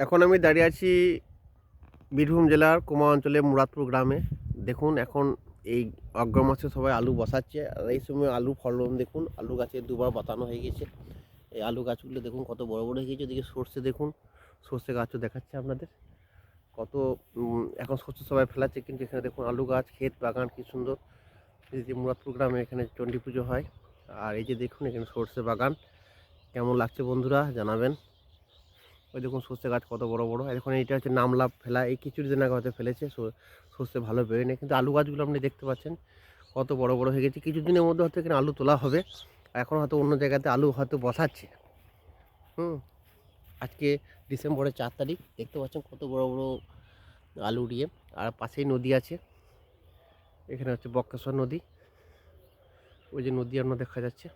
এখন আমি দাঁড়িয়ে আছি বীরভূম জেলার কুমা অঞ্চলে মুরাদপুর গ্রামে। দেখুন এখন এই অগ্রম মাসে সবাই আলু বসাচ্ছে, আর এই সময় আলু ফলন দেখুন, আলু গাছে দুবার বাতানো হয়ে গেছে। এই আলু গাছগুলো দেখুন কত বড় বড় হয়ে গেছে। ওদিকে সর্ষে দেখুন, সর্ষে গাছও দেখাচ্ছে আপনাদের কত। এখন সর্ষে সবাই ফেলাচ্ছে, কিন্তু এখানে দেখুন আলু গাছ, ক্ষেত বাগান কি সুন্দর। এই যে মুরাদপুর গ্রামে এখানে চণ্ডী পুজো হয়, আর এই যে দেখুন এখানে সর্ষে বাগান। কেমন লাগছে বন্ধুরা জানাবেন। ওই দেখুন সর্ষে গাছ কত বড় বড়। এখন এইটা হচ্ছে নামলা ফেলা, এই কিছুদিন আগে হয়তো ফেলেছে, সর্ষে ভালো বেরোয়নি। কিন্তু আলু গাছগুলো আপনি দেখতে পাচ্ছেন কত বড় বড় হয়ে গেছে। কিছুদিনের মধ্যে হয়তো এখানে আলু তোলা হবে। এখন হয়তো অন্য জায়গাতে আলু হয়তো বসাচ্ছে। আজকে ডিসেম্বরের 4 তারিখ, দেখতে পাচ্ছেন কত বড় বড় আলু দিয়ে। আর পাশেই নদী আছে, এখানে হচ্ছে বক্রেশ্বর নদী, ওই যে নদী আপনার দেখা যাচ্ছে।